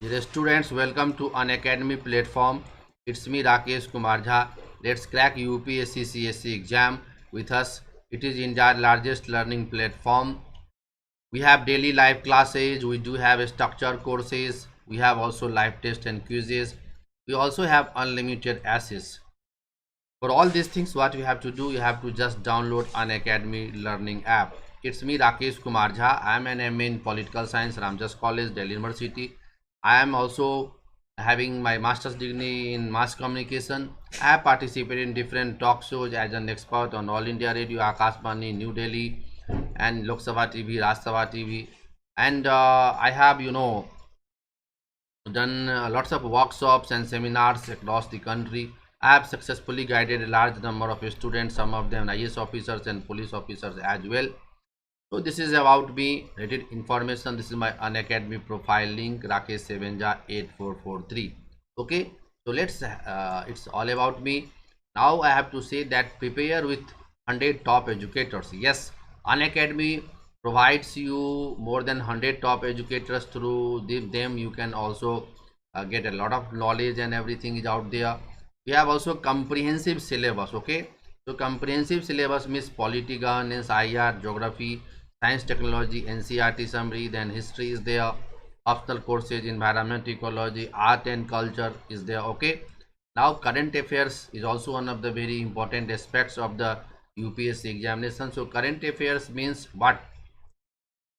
Dear students, welcome to an academy platform. It's me Rakesh Kumar Jha. Let's crack UPSC CSC exam with us. It is India's largest learning platform. We have daily live classes. We do have structured courses. We have also live tests and quizzes. We also have unlimited access. For all these things, what you have to do, you have to just download an academy learning app. It's me Rakesh Kumar Jha. I am an MA in Political Science, Ramjas College, Delhi University. I am also having my master's degree in mass communication. I have participated in different talk shows as an expert on All India Radio, Akashvani, New Delhi, and Lok Sabha TV, Rajya Sabha TV. And I have, done lots of workshops and seminars across the country. I have successfully guided a large number of students, some of them IAS officers and police officers as well. So this is about me, related information. This is my Unacademy profile link, Rakesh Sevenja 8443. Okay, so it's all about me. Now I have to say that prepare with 100 top educators. Yes, Unacademy provides you more than 100 top educators. Through them you can also get a lot of knowledge, and everything is out there. We have also comprehensive syllabus. Okay, so comprehensive syllabus means polity, governance, IR, geography, science, technology, NCERT summary, then history is there, optional courses, environment, ecology, art and culture is there. Okay, now current affairs is also one of the very important aspects of the UPSC examination. So current affairs means what?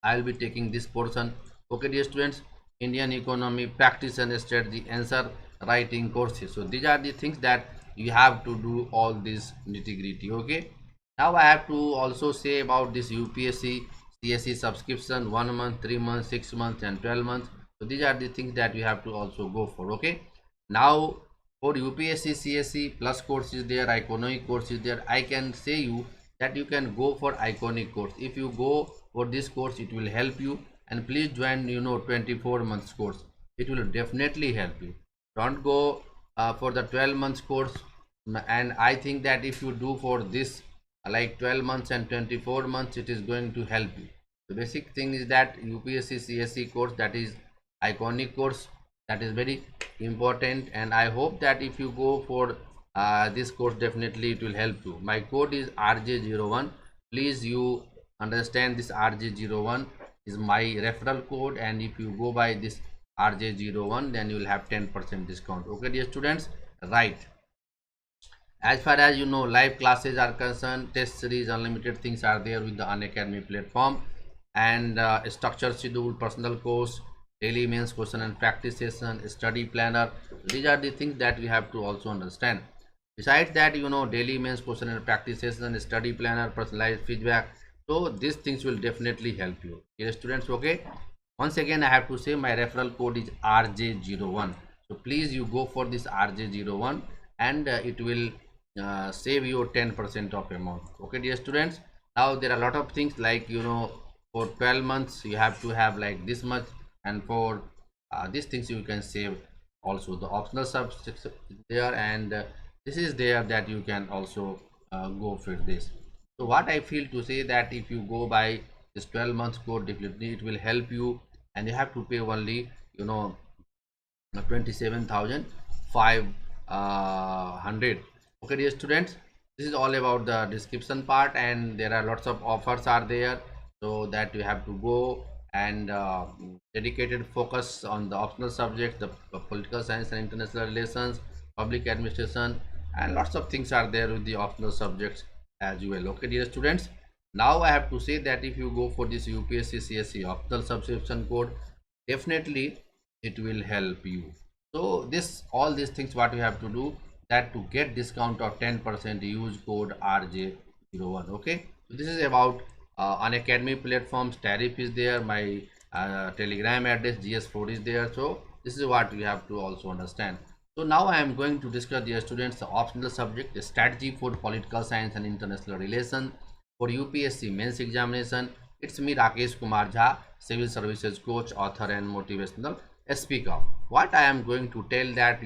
I will be taking this portion. Okay, dear students, Indian economy, practice and strategy, answer writing courses. So these are the things that you have to do all this nitty gritty. Okay, now I have to also say about this UPSC CSE subscription, 1 month, 3 months, 6 months, and 12 months. So these are the things that you have to also go for. Okay, now for UPSC CSE plus course is there, iconic course is there. I can say you that you can go for iconic course. If you go for this course, it will help you, and please join 24 months course. It will definitely help you. Don't go for the 12 months course. And I think that if you do for this like 12 months and 24 months, it is going to help you. The basic thing is that UPSC CSE course, that is iconic course, that is very important, and I hope that if you go for this course, definitely it will help you. My code is RJ01. Please you understand, this RJ01 is my referral code, and if you go by this RJ01, then you will have 10% discount. Okay, dear students, right? As far as live classes are concerned, test series, unlimited things are there with the Unacademy platform, and structured schedule, personal course, daily mains question and practice session, study planner. These are the things that we have to also understand. Besides that, daily mains question and practice session, study planner, personalized feedback. So these things will definitely help you. Dear students, okay. Once again, I have to say my referral code is RJ01. So please you go for this RJ01, and it will save you 10% of amount. Okay, dear students. Now there are a lot of things like for 12 months you have to have like this much, and for these things you can save also the optional subjects there, and this is there that you can also go for this. So what I feel to say that if you go by this 12 months code, definitely it will help you, and you have to pay only 27,500. Okay, dear students, this is all about the description part, and there are lots of offers are there, so that you have to go and dedicated focus on the optional subjects, the political science and international relations, public administration, and lots of things are there with the optional subjects as well. Okay, dear students, now I have to say that if you go for this UPSC CSE optional subscription code, definitely it will help you. So this all these things what you have to do, that to get discount of 10%, use code RJ01. Okay, so this is about Unacademy platforms. Tariff is there, my telegram address GS4 is there. So this is what we have to also understand. So now I am going to discuss, dear students, the optional subject, the strategy for political science and international relations for UPSC mains examination. It's me Rakesh Kumar Jha, civil services coach, author and motivational speaker. What I am going to tell that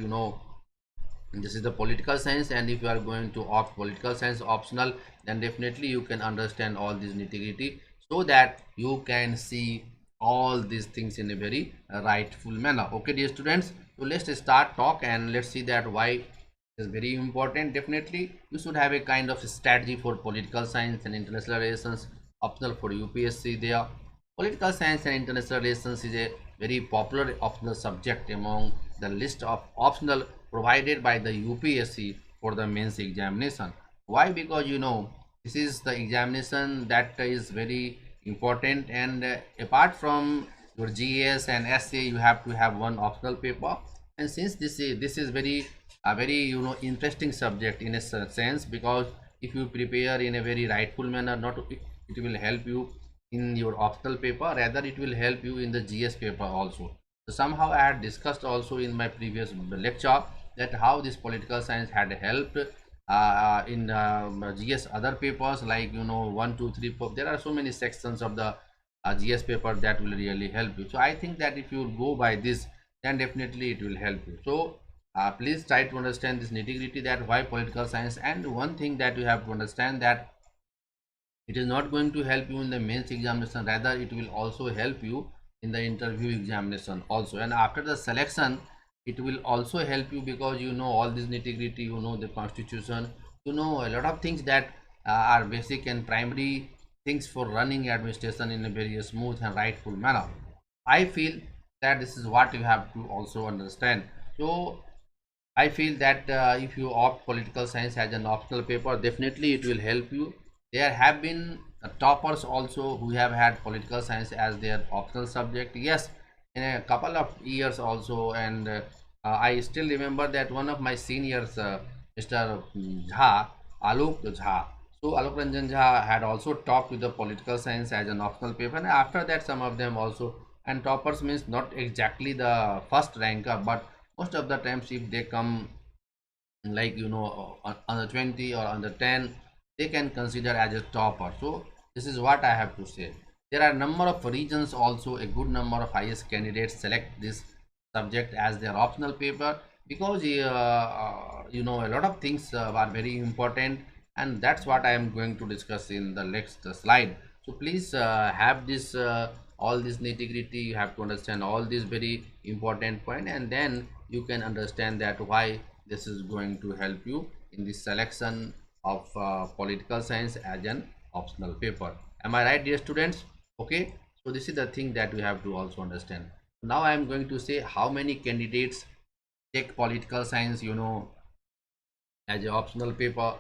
this is the political science, and if you are going to opt political science optional, then definitely you can understand all these nitty gritty, so that you can see all these things in a very rightful manner. Okay, dear students, so let's start talk and let's see that why is very important. Definitely you should have a kind of strategy for political science and international relations, optional for UPSC. There, political science and international relations is a very popular optional subject among the list of optional provided by the UPSC for the mains examination. Why? Because this is the examination that is very important, and apart from your GS and SA, you have to have one optional paper. And since this is very a very interesting subject in a sense, because if you prepare in a very rightful manner, not it will help you in your optional paper, rather it will help you in the GS paper also. So somehow I had discussed also in my previous lecture that how this political science had helped in GS other papers, like 1 2 3 4. There are so many sections of the GS paper that will really help you. So I think that if you go by this, then definitely it will help you. So please try to understand this nitty gritty, that why political science. And one thing that you have to understand, that it is not going to help you in the mains examination, rather it will also help you in the interview examination also. And after the selection, it will also help you, because you know all this nitty gritty, you know the constitution, you know a lot of things that are basic and primary things for running administration in a very smooth and rightful manner. I feel that this is what you have to also understand. So I feel that if you opt political science as an optional paper, definitely it will help you. There have been toppers also who have had political science as their optional subject. Yes, in a couple of years also, and I still remember that one of my seniors, Mr. Jha, Alok Jha. So Alok Ranjan Jha had also topped with the political science as an optional paper, and after that some of them also. And toppers means not exactly the first ranker, but most of the times if they come like under 20 or under 10, they can consider as a topper. So this is what I have to say. There are a number of regions also, a good number of highest candidates select this subject as their optional paper, because a lot of things are very important, and that's what I am going to discuss in the next slide. So please have this all this nitty gritty, you have to understand all these very important point, and then you can understand that why this is going to help you in the selection of political science as an optional paper. Am I right, dear students? Okay, so this is the thing that we have to also understand. Now I am going to say how many candidates take political science as an optional paper.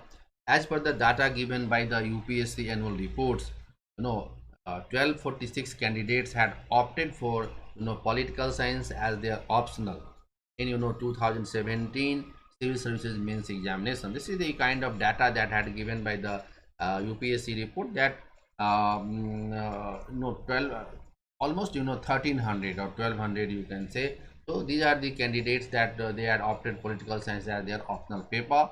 As per the data given by the UPSC annual reports, 1246 candidates had opted for political science as their optional in 2017 civil services means examination. This is the kind of data that had given by the UPSC report, that 12 almost 1300 or 1200 you can say. So these are the candidates that they had opted political science as their optional paper.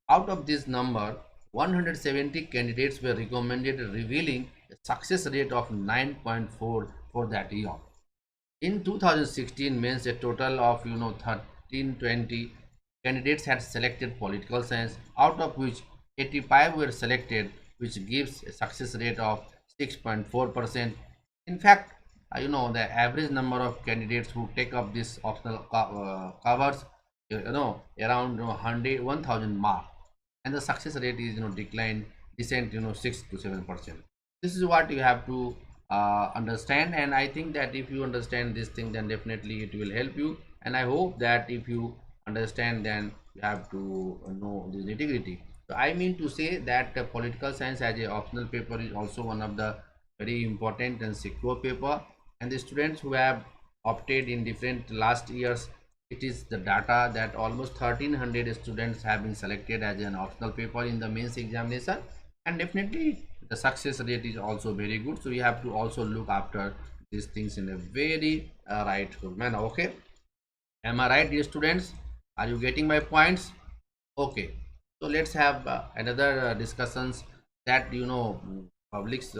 Out of this number, 170 candidates were recommended, revealing a success rate of 9.4 for that year. In 2016 means a total of 1320 candidates had selected political science, out of which 85 were selected, which gives a success rate of 6.4%. In fact, the average number of candidates who take up this optional covers around 100 1000 mark, and the success rate is declined decent 6 to 7%. This is what you have to understand, and I think that if you understand this thing, then definitely it will help you. And I hope that if you understand, then you have to know the nitty gritty. So I mean to say that political science as a optional paper is also one of the very important and secure paper, and the students who have opted in different last years, it is the data that almost 1300 students have been selected as an optional paper in the mains examination, and definitely the success rate is also very good. So you have to also look after these things in a very rightful manner. Okay, am I right, dear students? Are you getting my points? Okay, so let's have another discussions, that publics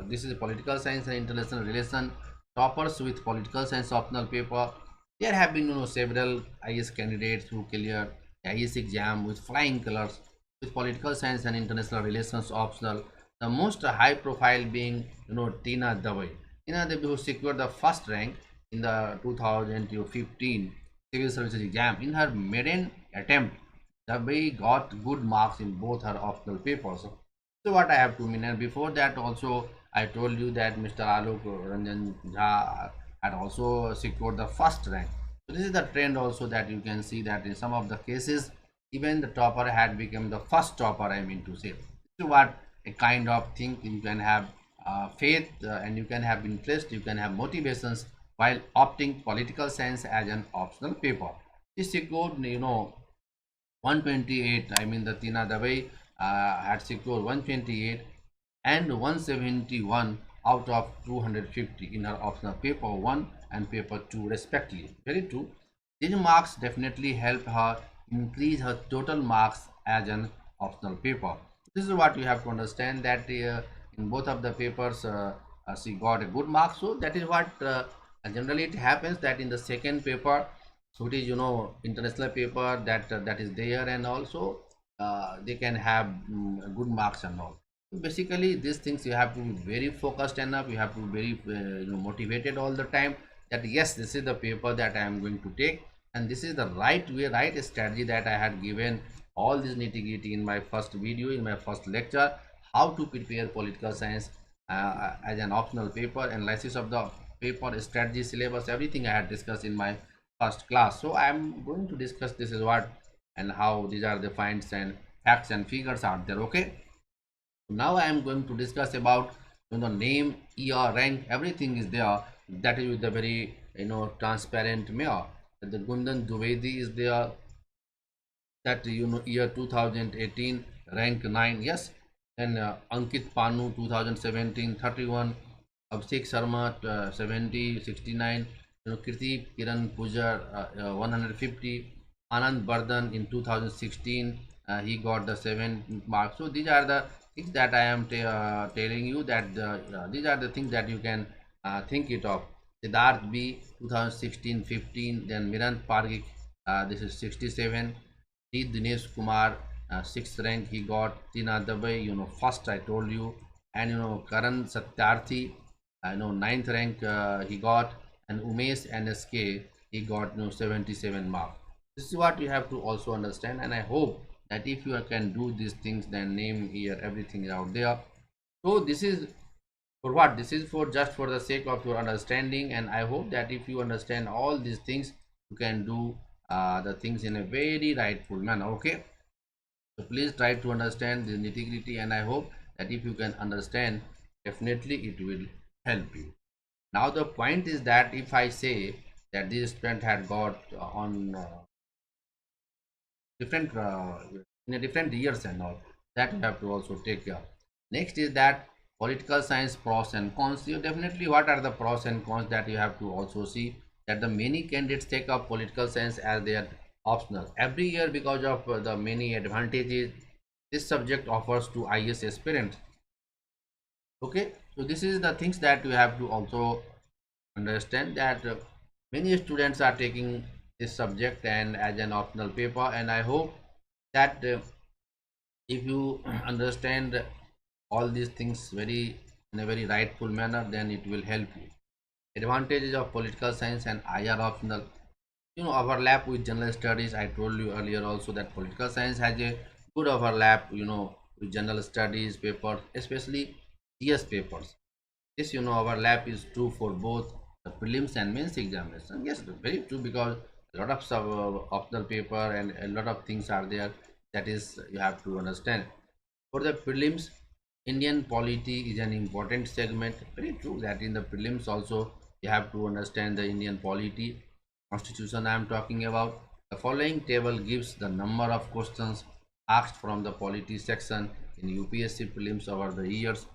this is political science and international relation toppers with political science optional paper. There have been several IS candidates who cleared the IS exam with flying colors with political science and international relations optional. The most high profile being Tina Dawai. Tina Devi, who secured the first rank in the 2015 civil services exam. In her maiden attempt, Devi got good marks in both her optional papers. So what I have to mean, and before that also I told you that Mr. Alok Ranjan Jha had also secured the first rank. So this is the trend also, that you can see that in some of the cases even the topper had become the first topper, I mean to say. This is what a kind of thing you can have faith, and you can have interest, you can have motivations while opting political science as an optional paper. This secured 128, I mean the Tina Dawai had secured 128 and 171 out of 250 in her optional paper 1 and paper 2 respectively. Very true. These marks definitely help her increase her total marks as an optional paper. This is what you have to understand, that in both of the papers she got a good mark. So that is what generally it happens, that in the second paper, so it is international paper that is there, and also they can have good marks and all. So basically these things you have to be very focused enough, you have to be very motivated all the time, that yes, this is the paper that I am going to take, and this is the right way, right strategy, that I had given all this nitty-gritty in my first video, in my first lecture, how to prepare political science as an optional paper, analysis of the paper, strategy, syllabus, everything I had discussed in my first class. So I am going to discuss this is what and how these are the finds and facts and figures are there. Okay, now I am going to discuss about the name, year, rank, everything is there. That is with the very transparent mirror. The Gundan Dwivedi is there, that year 2018, rank 9, yes. And Ankit Panu 2017 31, Abhishek Sharma 70 69, Kirti Kiran Pujar 150, Anand Bardhan in 2016 he got the 7 marks. So these are the things that I am telling you, that these are the things that you can think it of. Siddharth B 2016 15, then Mirant Pargik, this is 67. T. Dinesh Kumar, sixth rank he got. Tina Dabai, first I told you, and Karan Satyarthi, ninth rank he got, and Umesh NSK he got 77 marks. This is what you have to also understand, and I hope that if you can do these things, then name here, everything is out there. So this is for what? This is for just for the sake of your understanding, and I hope that if you understand all these things, you can do the things in a very rightful manner. Okay, so please try to understand the nitty-gritty, and I hope that if you can understand, definitely it will help you. Now the point is that if I say that this student had got on different in a different years and all, that you have to also take care. Next is that political science pros and cons. You definitely, what are the pros and cons, that you have to also see, that the many candidates take up political science as their optional every year because of the many advantages this subject offers to IS aspirants. Okay, so this is the things that you have to also understand, that many students are taking this subject and as an optional paper, and I hope that if you understand all these things very in a very rightful manner, then it will help you. Advantages of political science and IR optional, overlap with general studies. I told you earlier also that political science has a good overlap with general studies papers, especially CS papers. This overlap is true for both the prelims and mains examination. Yes, very true, because a lot of optional paper and a lot of things are there, that is you have to understand. For the prelims, Indian polity is an important segment. Very true that in the prelims also you have to understand the Indian polity, constitution I am talking about. The following table gives the number of questions asked from the polity section in UPSC prelims over the years.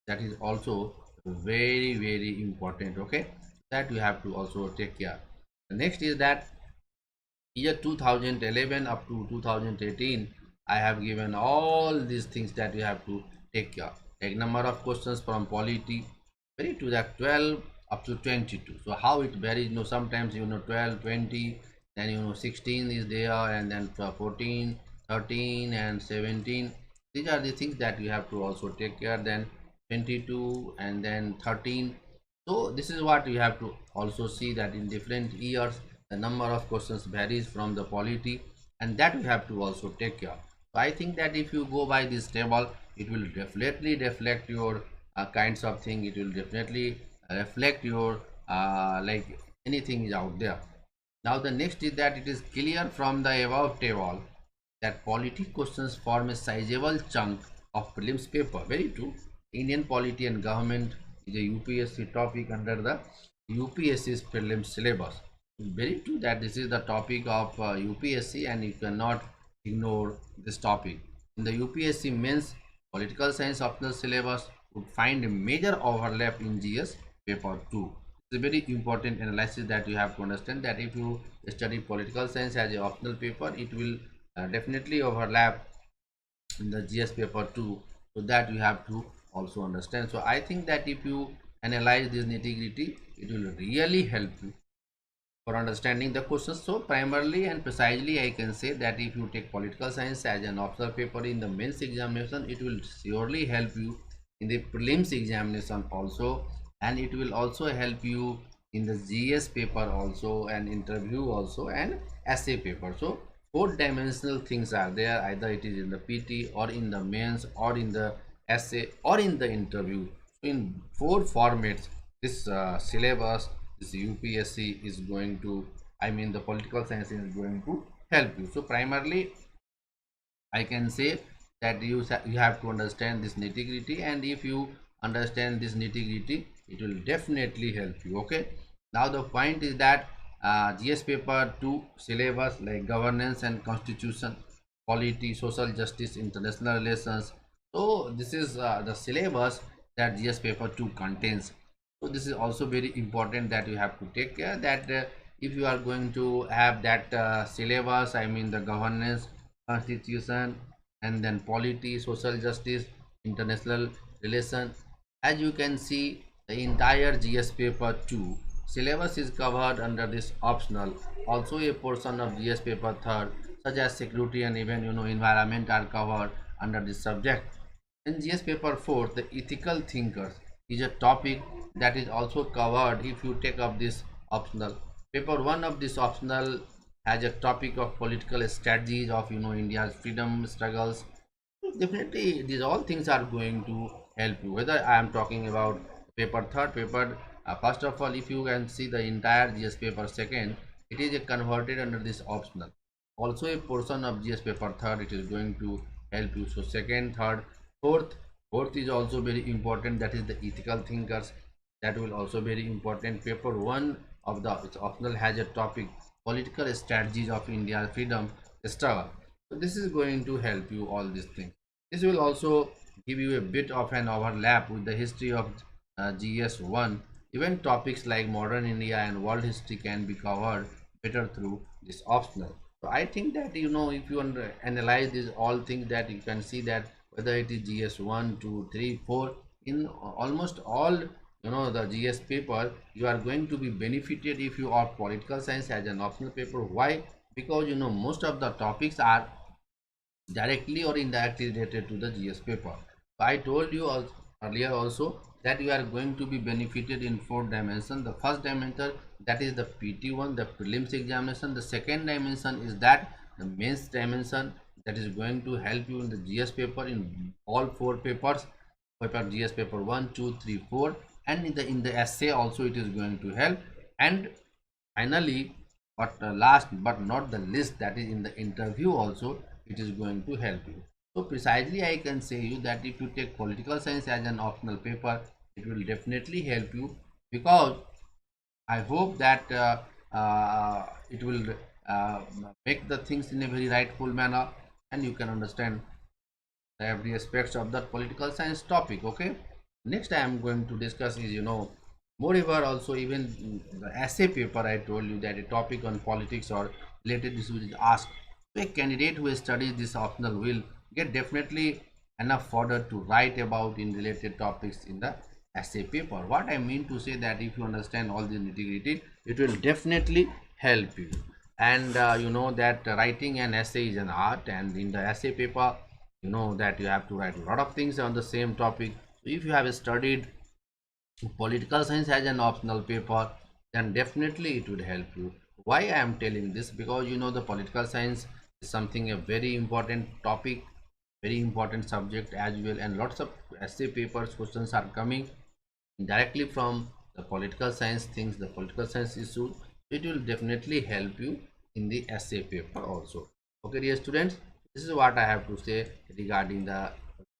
That is also very very important. Okay, that you have to also take care. The next is that year 2011 up to 2018, I have given all these things that you have to take care. Take number of questions from polity, very to that 12 up to 22. So how it varies, sometimes 12 20, then 16 is there, and then 14 13 and 17. These are the things that you have to also take care. Then 22 and then 13. So this is what you have to also see, that in different years the number of questions varies from the polity, and that we have to also take care. So I think that if you go by this table, it will definitely reflect your kinds of thing. It will definitely reflect your like anything is out there. Now the next is that it is clear from the above table that polity questions form a sizable chunk of prelims paper. Very true. Indian polity and government is a UPSC topic under the UPSC's prelims syllabus. Very true that this is the topic of UPSC, and you cannot ignore this topic. In the UPSC mains political science optional syllabus would find a major overlap in GS paper 2. It's a very important analysis that you have to understand, that if you study political science as a optional paper, it will definitely overlap in the GS paper 2. So that you have to also understand. So I think that if you analyze this nitty gritty, it will really help you for understanding the questions. So primarily and precisely I can say that if you take political science as an optional paper in the mains examination, it will surely help you in the prelims examination also, and it will also help you in the GS paper also, and interview also, and essay paper. So four dimensional things are there, either it is in the PT or in the mains or in the essay or in the interview. So in four formats this syllabus, this UPSC is going to, I mean the political science is going to help you. So primarily I can say that you have to understand this nitty gritty, and if you understand this nitty gritty, it will definitely help you. Okay, now the point is that GS paper 2 syllabus like governance and constitution, polity, social justice, international relations. So this is the syllabus that GS paper 2 contains. So this is also very important that you have to take care that if you are going to have that syllabus, I mean the governance, constitution, and then polity, social justice, international relation, as you can see the entire GS paper 2 syllabus is covered under this optional. Also a portion of GS paper 3rd such as security and even environment are covered under this subject. In GS paper 4, the ethical thinkers is a topic that is also covered if you take up this optional. Paper 1 of this optional has a topic of political strategies of India's freedom struggles. Definitely these all things are going to help you, whether I am talking about paper 3rd, paper first of all, if you can see the entire GS paper 2nd, it is converted under this optional. Also a portion of GS paper 3rd, it is going to help you. So 2nd, 3rd, 4th is also very important, that is the ethical thinkers, that will also very important. Paper 1 of the optional has a topic political strategies of India freedom struggle. So this is going to help you all these things. This will also give you a bit of an overlap with the history of GS1. Even topics like modern India and world history can be covered better through this optional. So I think that if you analyze these all things, that you can see that whether it is GS1, 2, 3, 4, in almost all the GS paper, you are going to be benefited if you are political science as an optional paper. Why? Because most of the topics are directly or indirectly related to the GS paper. So I told you earlier also that you are going to be benefited in four dimensions. The first dimension, that is the PT1, the prelims examination. The second dimension is that the mains dimension, that is going to help you in the GS paper in all four papers, paper GS paper 1, 2, 3, 4, and in the essay also it is going to help. And finally, but last but not the least, that is in the interview also it is going to help you. So precisely I can say you that if you take political science as an optional paper, it will definitely help you, because I hope that it will uh, make the things in a very rightful manner, and you can understand every aspects of that political science topic. Okay, next I am going to discuss is moreover also even the essay paper, I told you that a topic on politics or related issues is asked. So a candidate who studies this optional will get definitely enough fodder to write about in related topics in the essay paper. What I mean to say that if you understand all the nitty gritty, it will definitely help you. And you know that writing an essay is an art, and in the essay paper that you have to write a lot of things on the same topic. So if you have studied political science as an optional paper, then definitely it would help you. Why I am telling this? Because you know the political science is something a very important topic, very important subject as well, and lots of essay papers questions are coming directly from the political science things, the political science issue. It will definitely help you in the essay paper also. Okay, dear students, this is what I have to say regarding the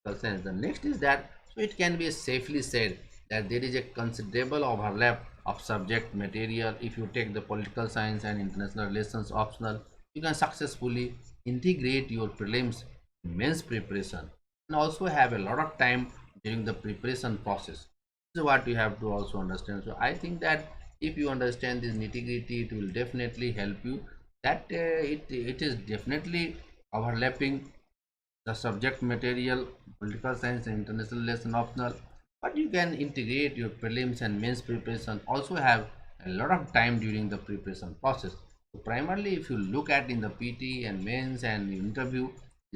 political science. The next is that, so it can be safely said that there is a considerable overlap of subject material. If you take the political science and international relations optional, you can successfully integrate your prelims mains preparation and also have a lot of time during the preparation process. This is what you have to also understand. So I think that if you understand this nitty gritty, it will definitely help you. That it is definitely overlapping the subject material, political science and international lesson optional, but you can integrate your prelims and mains preparation, also have a lot of time during the preparation process. So primarily if you look at in the PT and mains and interview,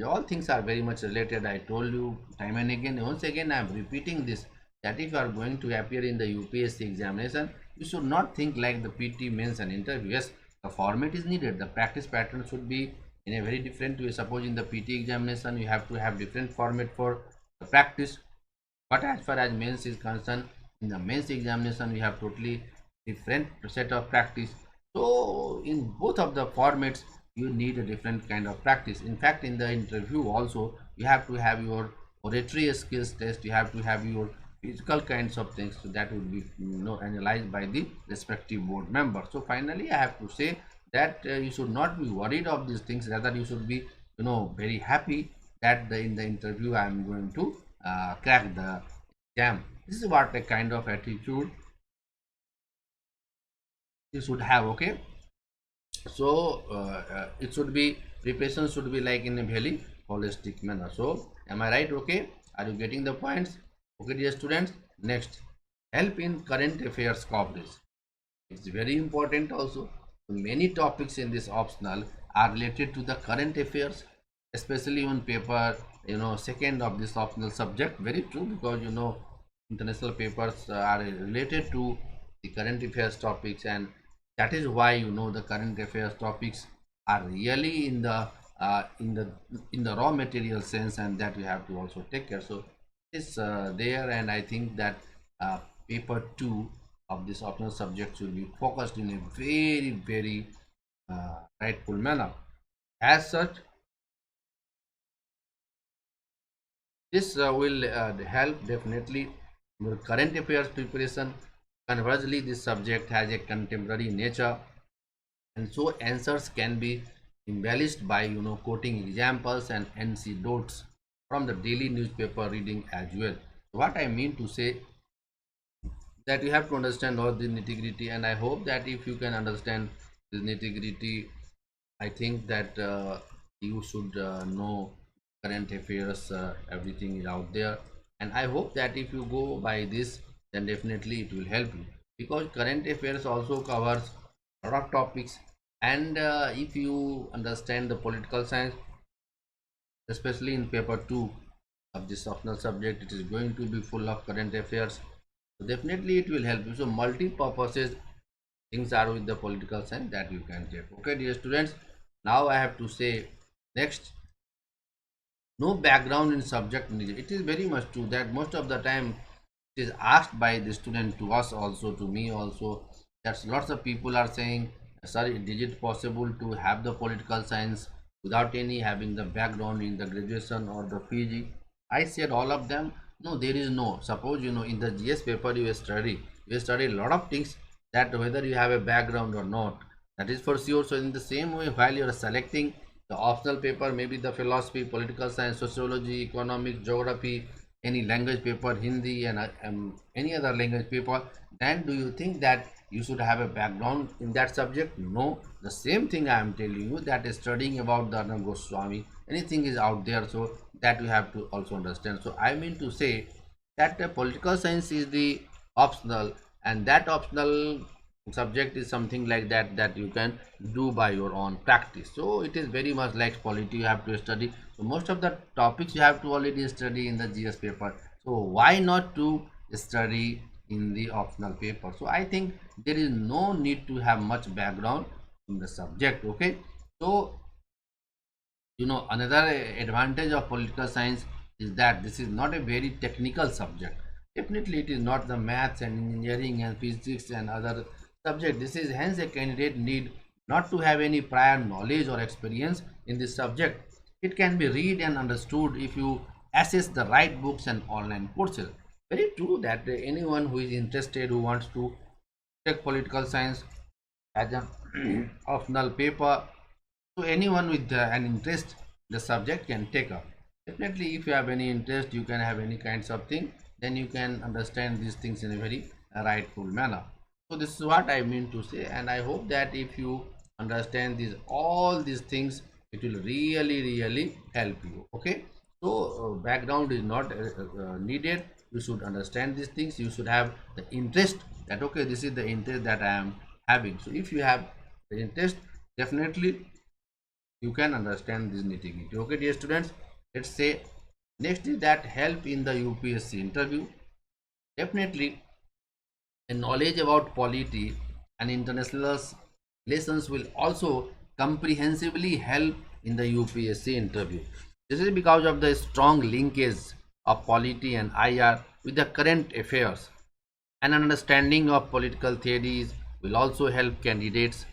all things are very much related. I told you time and again, once again I am repeating this, that if you are going to appear in the UPSC examination, you should not think like the PT, mains and interview. Yes, the format is needed, the practice pattern should be in a very different way. Suppose in the PT examination you have to have different format for the practice, but as far as mains is concerned, in the mains examination we have totally different set of practice. So in both of the formats you need a different kind of practice. In fact, in the interview also you have to have your oratory skills test, you have to have your physical kinds of things, so that would be analyzed by the respective board member. So finally I have to say that you should not be worried of these things, rather you should be very happy that in the interview I am going to crack the exam. This is what a kind of attitude you should have. Okay, so it should be, preparation should be like in a very holistic manner. So am I right? Okay, are you getting the points? Okay, dear students, next, help in current affairs coverage. It's very important also. Many topics in this optional are related to the current affairs, especially on paper second of this optional subject. Very true, because international papers are related to the current affairs topics, and that is why the current affairs topics are really in the raw material sense, and that you have to also take care. So it's there, and I think that paper 2 of this optional subject should be focused in a very rightful manner. As such, this will help definitely your current affairs preparation. Conversely, this subject has a contemporary nature, and so answers can be embellished by quoting examples and anecdotes from the daily newspaper reading as well. What I mean to say, that you have to understand all the nitty gritty, and I hope that if you can understand the nitty gritty, I think that you should know current affairs, everything is out there, and I hope that if you go by this, then definitely it will help you, because current affairs also covers a lot of topics. And if you understand the political science, especially in paper 2 of this optional subject, it is going to be full of current affairs. So definitely it will help you. So multi-purposes things are with the political science that you can take. Okay, dear students, now I have to say next, no background in subject needed. It is very much true that most of the time it is asked by the student to us also, to me also, that lots of people are saying, sir, is it possible to have the political science without any having the background in the graduation or the PG? I said all of them, no, there is no. Suppose in the GS paper you study a lot of things, that whether you have a background or not, that is for sure. So in the same way, while you are selecting the optional paper, maybe the philosophy, political science, sociology, economics, geography, any language paper, Hindi and any other language paper, then do you think that you should have a background in that subject? No. The same thing I am telling you, that is studying about the Arnab Goswami, anything is out there, so that you have to also understand. So I mean to say that the political science is the optional, and that optional subject is something like that you can do by your own practice. So it is very much like polity, you have to study. So most of the topics you have to already study in the GS paper, so why not to study in the optional paper. So I think there is no need to have much background in the subject. Okay, so another advantage of political science is that this is not a very technical subject. Definitely it is not the maths and engineering and physics and other subject. This is hence a candidate need not to have any prior knowledge or experience in this subject. It can be read and understood if you access the right books and online courses. Very true that anyone who is interested, who wants to take political science as an optional paper, so anyone with an interest the subject can take up. Definitely if you have any interest, you can have any kinds of thing, then you can understand these things in a very rightful manner. So this is what I mean to say, and I hope that if you understand these all these things, it will really help you. Okay, so background is not needed. You should understand these things. You should have the interest that okay, this is the interest that I am having. So if you have the interest, definitely you can understand this nitty-gritty. Okay, dear students, let's say next is that help in the UPSC interview. Definitely a knowledge about polity and international relations will also comprehensively help in the UPSC interview. This is because of the strong linkage of polity and IR with the current affairs. An understanding of political theories will also help candidates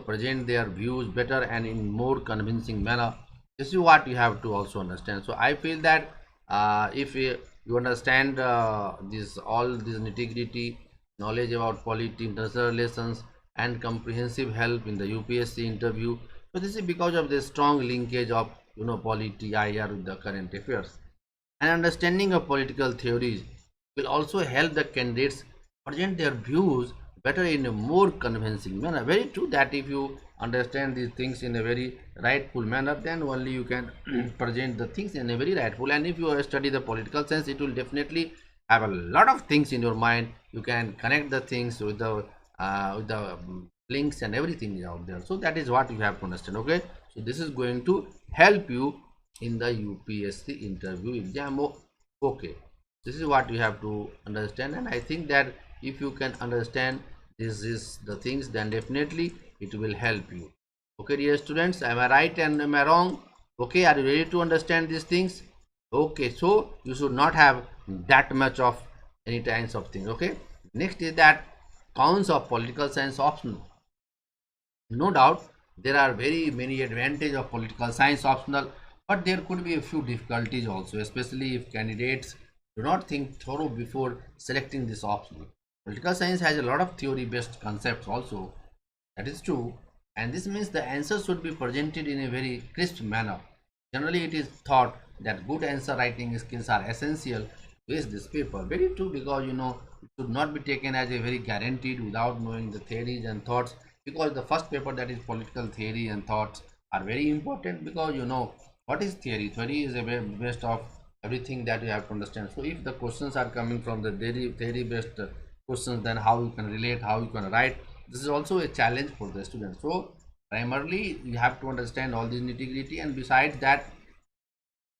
present their views better and in more convincing manner. This is what you have to also understand. So I feel that if you understand this all this nitty-gritty knowledge about polity, international relations, and comprehensive help in the UPSC interview, so this is because of the strong linkage of polity IR with the current affairs. An understanding of political theories will also help the candidates present their views better in a more convincing manner. Very true that if you understand these things in a very rightful manner, then only you can present the things in a very rightful. And if you study the political science, it will definitely have a lot of things in your mind. You can connect the things with the links and everything is out there. So that is what you have to understand. Okay, so this is going to help you in the UPSC interview exam. Okay, this is what you have to understand, and I think that if you can understand this is the things, then definitely it will help you. Okay, dear students, am I right and am I wrong? Okay, are you ready to understand these things? Okay, so you should not have that much of any kinds of things. Okay, next is that counts of political science optional. No doubt there are very many advantages of political science optional, but there could be a few difficulties also, especially if candidates do not think thorough before selecting this option. Political science has a lot of theory based concepts also, that is true, and this means the answers should be presented in a very crisp manner. Generally it is thought that good answer writing skills are essential with this paper. Very true, because it should not be taken as a very guaranteed without knowing the theories and thoughts, because the first paper, that is political theory and thoughts, are very important, because what is theory. Theory is a based of everything that you have to understand. So if the questions are coming from the theory based questions, then how you can relate, how you can write, this is also a challenge for the students. So primarily you have to understand all these nitty-gritty, and besides that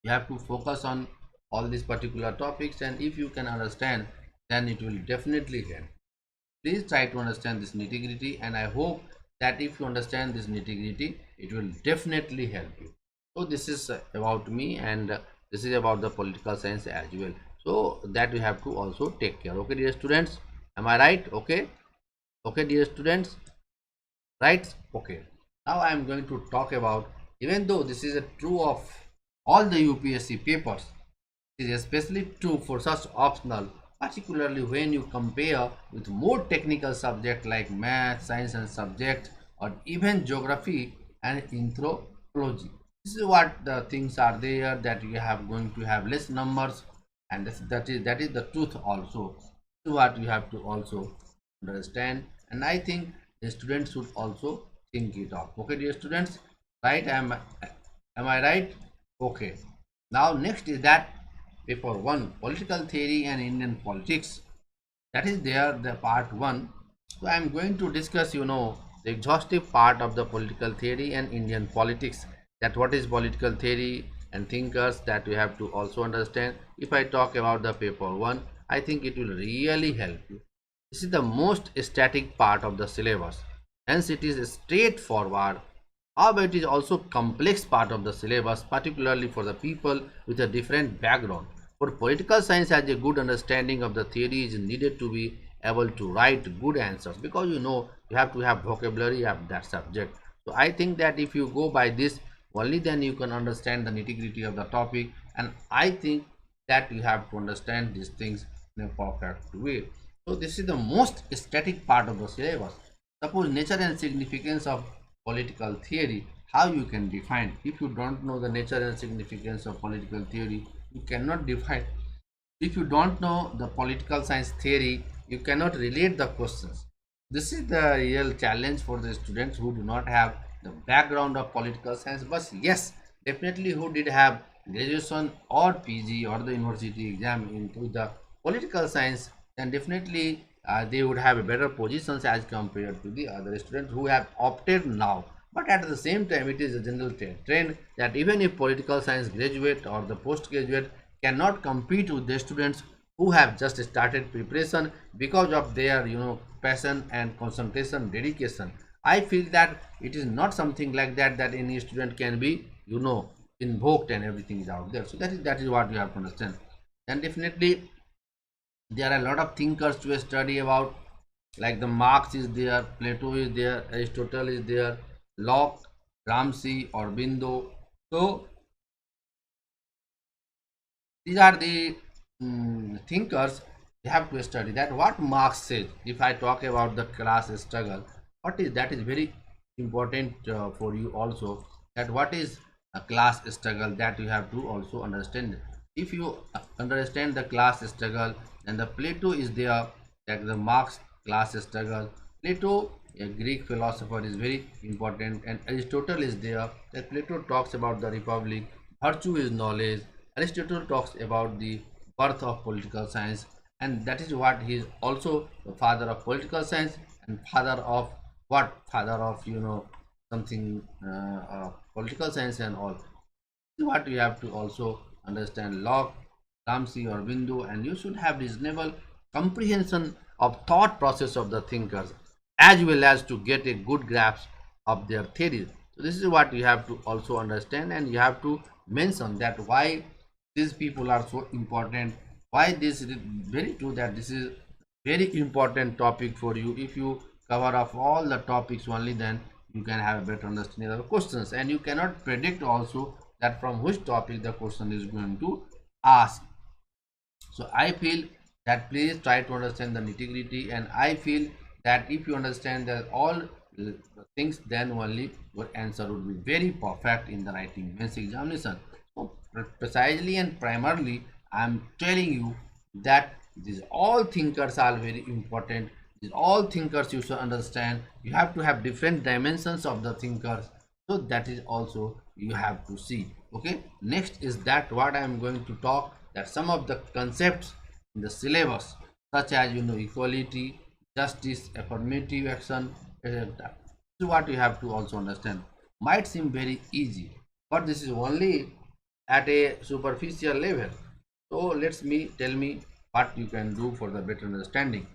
you have to focus on all these particular topics, and if you can understand, then it will definitely help. Please try to understand this nitty-gritty, and I hope that if you understand this nitty-gritty, it will definitely help you. So this is about me, and this is about the political science as well, so that we have to also take care. Okay, dear students, am I right? Okay, okay, dear students, right? Okay, now I am going to talk about, even though this is a true of all the UPSC papers, it is especially true for such optional, particularly when you compare with more technical subjects like math, science and subjects, or even geography and anthropology. This is what the things are there, that you have going to have less numbers, and that is the truth also. This is what you have to also understand, and I think the students should also think it up. Okay, dear students, right? Am I right? Okay, now next is that paper 1, political theory and Indian politics, that is there, the part 1. So I am going to discuss the exhaustive part of the political theory and Indian politics, that what is political theory and thinkers, that we have to also understand. If I talk about the paper 1, I think it will really help you. This is the most static part of the syllabus. Hence, it is straightforward. However, it is also complex part of the syllabus, particularly for the people with a different background. For political science, has a good understanding of the theory is needed to be able to write good answers, because you have to have vocabulary of that subject. So I think that if you go by this, only then you can understand the nitty-gritty of the topic, and I think that you have to understand these things in a perfect way. So this is the most static part of the syllabus. Suppose nature and significance of political theory, how you can define? If you don't know the nature and significance of political theory, you cannot define. If you don't know the political science theory, you cannot relate the questions. This is the real challenge for the students who do not have the background of political science. But yes, definitely who did have graduation or PG or the university exam into the political science, then definitely they would have a better positions as compared to the other students who have opted now. But at the same time, it is a general trend that even if political science graduate or the postgraduate cannot compete with the students who have just started preparation because of their passion and concentration dedication. I feel that it is not something like that, that any student can be invoked and everything is out there. So that is what you have to understand. And definitely there are a lot of thinkers to study about, like the Marx is there, Plato is there, Aristotle is there, Locke, Ramsey, Aurobindo. So these are the thinkers you have to study. That what Marx says. If I talk about the class struggle, what is that is very important for you also. That what is a class struggle, that you have to also understand. If you understand the class struggle, then the Plato is there, like the Marx class struggle. Plato, a Greek philosopher, is very important, and Aristotle is there. That Plato talks about the republic, virtue is knowledge. Aristotle talks about the birth of political science, and that is what he is also the father of political science, and father of what? Father of something political science and all. This is what you have to also understand. Locke, Ramsey or Bindu, and you should have reasonable comprehension of thought process of the thinkers, as well as to get a good grasp of their theories. So this is what you have to also understand, and you have to mention that why these people are so important, why this is very true, that this is very important topic for you. If you cover up all the topics only, then you can have a better understanding of the questions, and you cannot predict also that from which topic the question is going to ask. So I feel that please try to understand the nitty gritty, and I feel that if you understand that all things, then only your answer would be very perfect in the writing mains examination. So precisely and primarily I am telling you that these all thinkers are very important. These all thinkers you should understand. You have to have different dimensions of the thinkers, so that is also you have to see. Okay, next is that what I am going to talk, that some of the concepts in the syllabus, such as equality, justice, affirmative action, etc. So what you have to also understand. Might seem very easy, but this is only at a superficial level. So let's me tell me what you can do for the better understanding.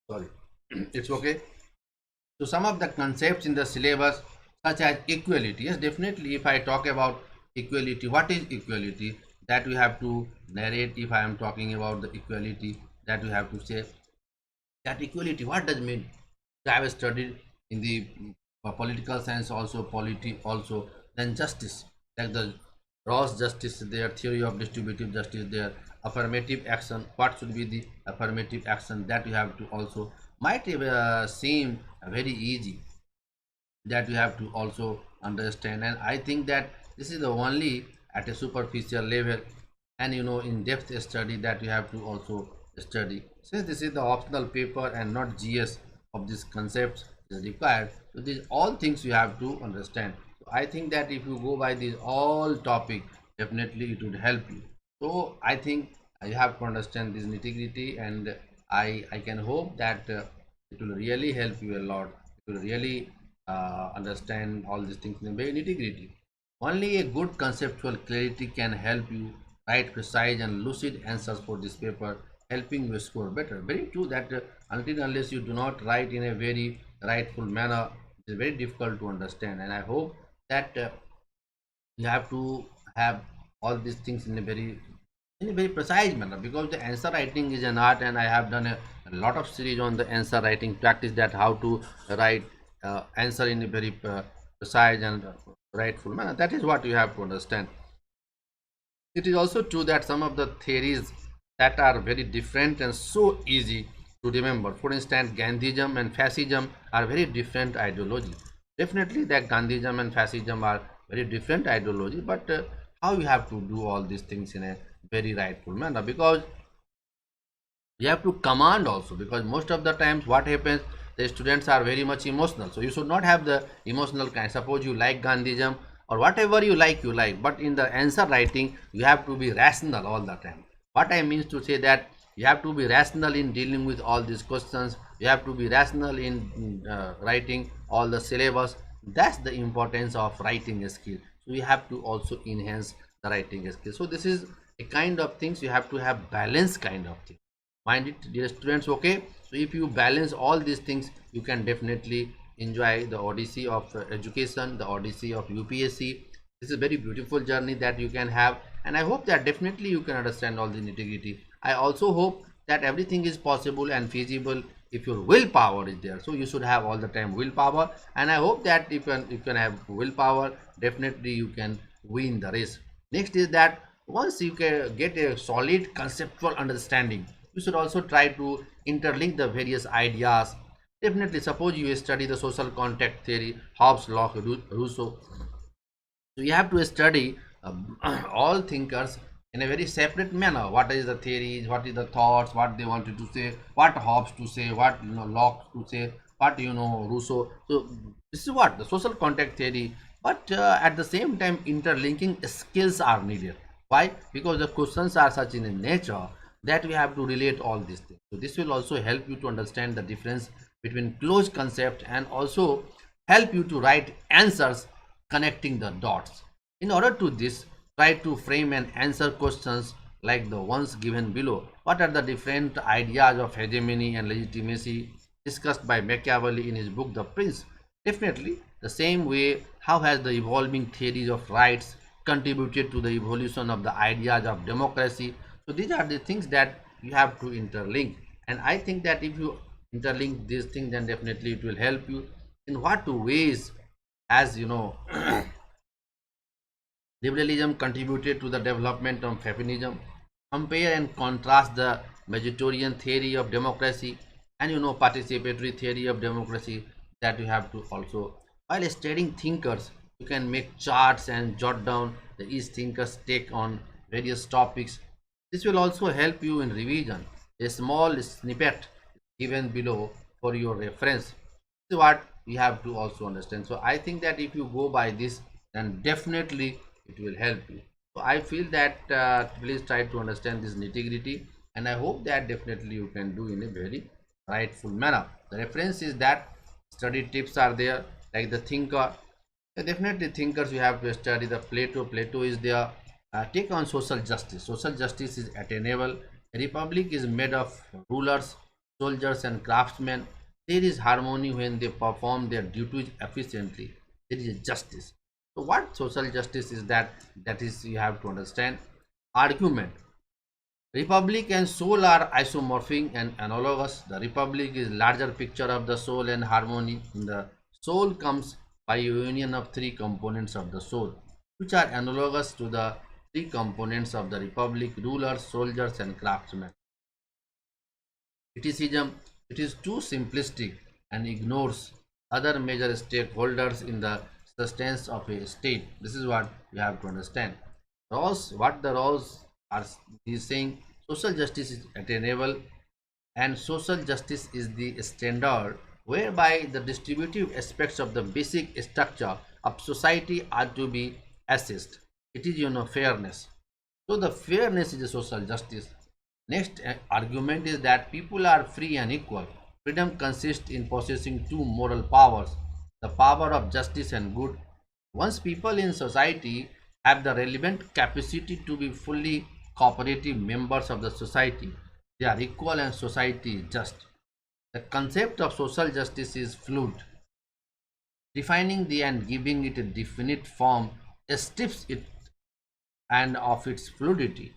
Sorry, it's okay. So some of the concepts in the syllabus, such as equality. Yes, definitely. If I talk about equality, what is equality? That we have to narrate. If I am talking about the equality, that we have to say that equality. What does it mean? I have studied in the political science also, polity also. Then justice, like the Ross justice, their theory of distributive justice, their affirmative action. What should be the affirmative action? That you have to also might seem very easy, that you have to also understand. And I think that this is the only at a superficial level, and in depth study that you have to also study. Since this is the optional paper and not GS of these concepts is required, so these all things you have to understand. So I think that if you go by these all topic, definitely it would help you. So I think you have to understand this nitty gritty, and I can hope that It will really help you a lot. It will really understand all these things in very nitty-gritty. Only a good conceptual clarity can help you write precise and lucid answers for this paper, helping you score better. Very true that until unless you do not write in a very rightful manner, it is very difficult to understand. And I hope that you have to have all these things in a very precise manner, because the answer writing is an art, and I have done a lot of series on the answer writing practice, that how to write answer in a very precise and rightful manner. That is what you have to understand. It is also true that some of the theories that are very different and so easy to remember. For instance, Gandhism and Fascism are very different ideology. Definitely that Gandhism and Fascism are very different ideology, but how you have to do all these things in a very rightful manner, because you have to command also, because most of the times what happens, the students are very much emotional, so you should not have the emotional kind. Suppose you like Gandhism or whatever you like, but in the answer writing you have to be rational all the time. What I mean to say that you have to be rational in dealing with all these questions, you have to be rational in writing all the syllabus. That's the importance of writing skill. So you have to also enhance the writing skill. So this is a kind of things, you have to have balance kind of thing. Mind it, dear students. Okay, so if you balance all these things, you can definitely enjoy the odyssey of education, the odyssey of UPSC. This is a very beautiful journey that you can have, and I hope that definitely you can understand all the nitty-gritty. I also hope that everything is possible and feasible if your willpower is there. So you should have all the time willpower, and I hope that if you can have willpower, definitely you can win the race. Next is that once you can get a solid conceptual understanding, you should also try to interlink the various ideas. Definitely, suppose you study the social contact theory, Hobbes, Locke, Rousseau. So you have to study all thinkers in a very separate manner. What is the theories, what is the thoughts, what they wanted to say, what Hobbes to say, what Locke to say, what Rousseau. So this is what the social contact theory. But at the same time, interlinking skills are needed. Why? Because the questions are such in nature that we have to relate all these things. So this will also help you to understand the difference between closed concept, and also help you to write answers connecting the dots. In order to this, try to frame and answer questions like the ones given below. What are the different ideas of hegemony and legitimacy discussed by Machiavelli in his book The Prince? Definitely, the same way, how has the evolving theories of rights contributed to the evolution of the ideas of democracy? So these are the things that you have to interlink, and I think that if you interlink these things, then definitely it will help you. In what ways, as you know, liberalism contributed to the development of feminism. Compare and contrast the Majoritarian theory of democracy and participatory theory of democracy, that you have to also. While studying thinkers, you can make charts and jot down the each thinkers take on various topics. This will also help you in revision. A small snippet given below for your reference. This is what you have to also understand. So I think that if you go by this, then definitely it will help you. So I feel that please try to understand this nitty-gritty, and I hope that definitely you can do in a very rightful manner. The reference is that study tips are there, like the thinker. Definitely thinkers you have to study the Plato is there. Take on social justice. Social justice is attainable. A republic is made of rulers, soldiers and craftsmen. There is harmony when they perform their duties efficiently. There is justice. So what social justice is that? That is, you have to understand. Argument. Republic and soul are isomorphic and analogous. The republic is larger picture of the soul and harmony. The soul comes by a union of three components of the soul, which are analogous to the three components of the republic: rulers, soldiers, and craftsmen. Criticism: it is too simplistic and ignores other major stakeholders in the sustenance of a state. This is what you have to understand. Rawls, what the Rawls are is saying, social justice is attainable, and social justice is the standard whereby the distributive aspects of the basic structure of society are to be assessed. It is fairness. So the fairness is a social justice. Next argument is that people are free and equal. Freedom consists in possessing two moral powers, the power of justice and good. Once people in society have the relevant capacity to be fully cooperative members of the society, they are equal and society is just. The concept of social justice is fluid. Defining the and giving it a definite form strips it and of its fluidity.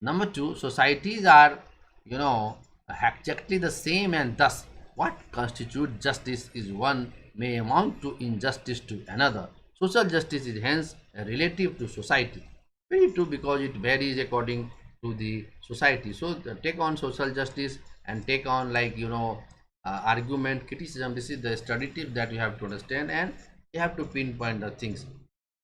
Number two, societies are, you know, exactly the same, and thus what constitutes justice is one may amount to injustice to another. Social justice is hence relative to society. Very true, because it varies according to the society. So take on social justice and take on, like, argument, criticism. This is the study tip that you have to understand, and you have to pinpoint the things.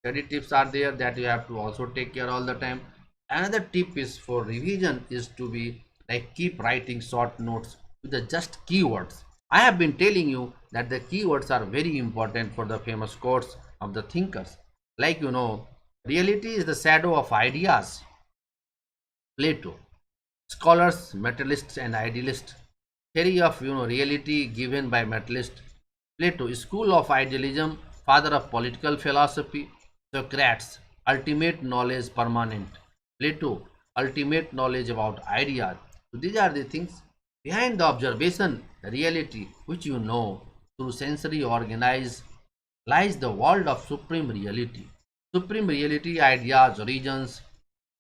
Study tips are there that you have to also take care all the time. Another tip is for revision is to be like keep writing short notes with the just keywords. I have been telling you that the keywords are very important for the famous quotes of the thinkers. Like, reality is the shadow of ideas. Plato. Scholars, materialists, and idealists. Theory of reality given by materialist. Plato, school of idealism, father of political philosophy. Socrates, ultimate knowledge permanent. Plato, ultimate knowledge about ideas. So these are the things behind the observation, the reality which you know through sensory organize lies the world of supreme reality. Supreme reality, ideas, origins,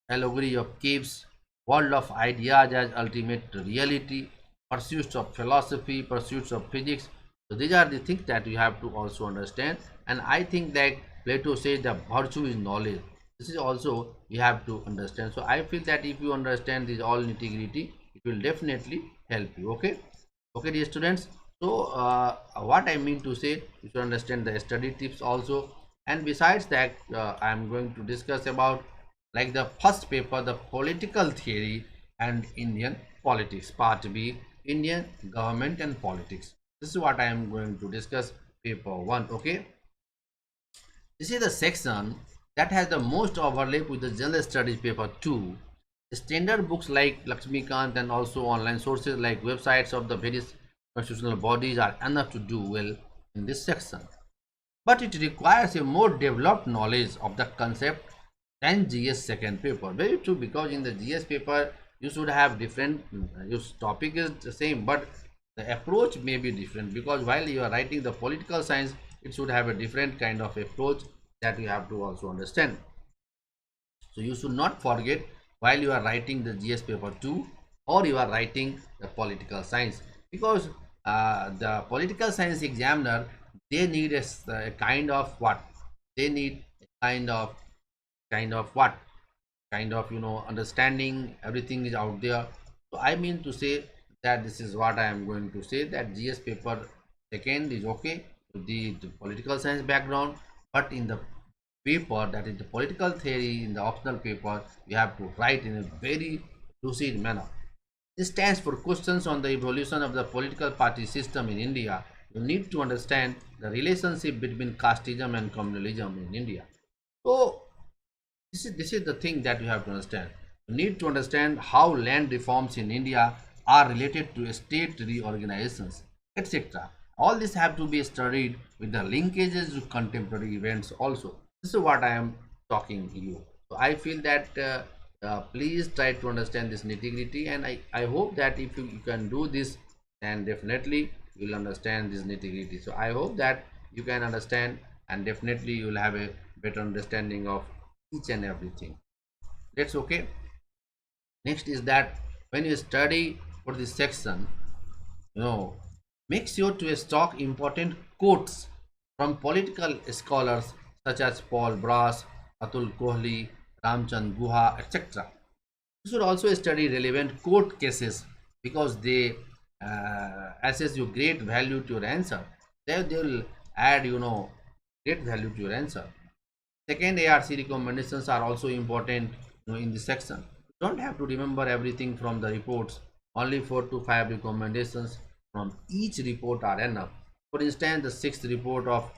allegory of caves, world of ideas as ultimate reality, pursuits of philosophy, pursuits of physics. So these are the things that you have to also understand. And I think that Plato says the virtue is knowledge. This is also you have to understand. So I feel that if you understand this all nitty-gritty, it will definitely help you. Okay, okay, dear students. So what I mean to say, you should understand the study tips also. And besides that, I am going to discuss about like the first paper, the political theory and Indian politics, part B, Indian government and politics. This is what I am going to discuss, paper 1. Okay, this is the section that has the most overlap with the general studies paper 2. Standard books like Lakshmikant and also online sources like websites of the various constitutional bodies are enough to do well in this section. But it requires a more developed knowledge of the concept than GS second paper. Very true, because in the GS paper you should have different, your topic is the same, but the approach may be different, because while you are writing the political science, it should have a different kind of approach that you have to also understand. So you should not forget while you are writing the GS paper 2 or you are writing the political science, because the political science examiner, they need a kind of what? They need a kind of what? Kind of understanding everything is out there. So I mean to say that this is what I am going to say, that GS paper second is okay with the political science background, but in the paper, that is the political theory, in the optional paper you have to write in a very lucid manner. This stands for questions on the evolution of the political party system in India. You need to understand the relationship between casteism and communalism in India. So this is the thing that you have to understand. You need to understand how land reforms in India are related to state reorganizations, etc. All this have to be studied with the linkages to contemporary events also. This is what I am talking to you. So I feel that please try to understand this nitty gritty, and I hope that if you can do this, then definitely you will understand this nitty gritty. So I hope that you can understand, and definitely you will have a better understanding of each and everything. That's okay. Next is that when you study for this section, make sure to stock important quotes from political scholars such as Paul Brass, Atul Kohli, Ramchand Guha, etc. You should also study relevant court cases, because they assess your great value to your answer. They will add great value to your answer. Second, ARC recommendations are also important in this section. You don't have to remember everything from the reports. Only 4 to 5 recommendations from each report are enough. For instance, the 6th report of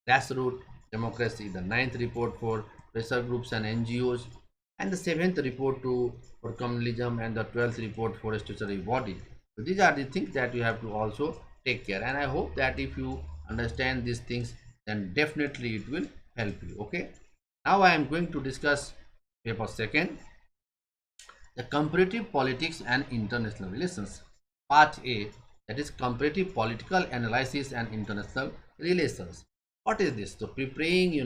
grassroots democracy, the 9th report for pressure groups and NGOs, and the 7th report for communalism, and the 12th report for statutory body. So these are the things that you have to also take care, and I hope that if you understand these things, then definitely it will help you. Okay, now I am going to discuss paper second, the comparative politics and international relations, part A, that is comparative political analysis and international relations. What is this? So preparing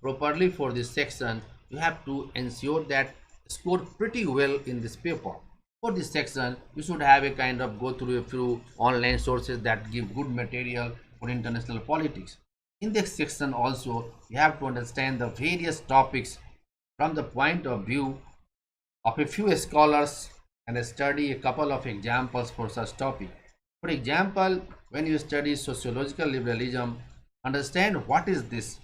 properly for this section, you have to ensure that score pretty well in this paper. For this section, you should have a kind of go through a few online sources that give good material for international politics. In this section also, you have to understand the various topics from the point of view of a few scholars and study a couple of examples for such topic. For example, when you study sociological liberalism, understand what is this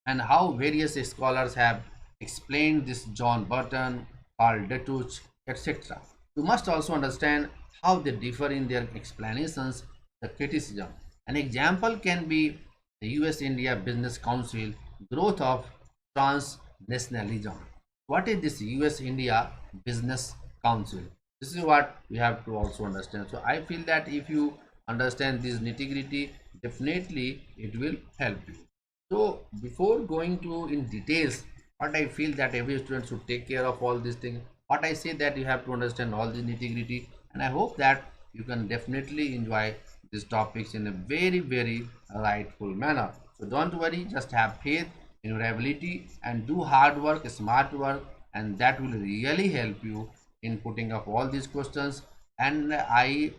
and how various scholars have explained this: John Burton, Carl Detouche, etc. You must also understand how they differ in their explanations, the criticism. An example can be the US-India Business Council growth of transnationalism. What is this US-India Business Council? This is what we have to also understand. So I feel that if you understand this nitty-gritty, definitely it will help you. So before going to in details, what I feel that every student should take care of all these things. What I say that you have to understand all the nitty-gritty, and I hope that you can definitely enjoy these topics in a very rightful manner. So don't worry, just have faith in your ability and do hard work, smart work, and that will really help you in putting up all these questions. And I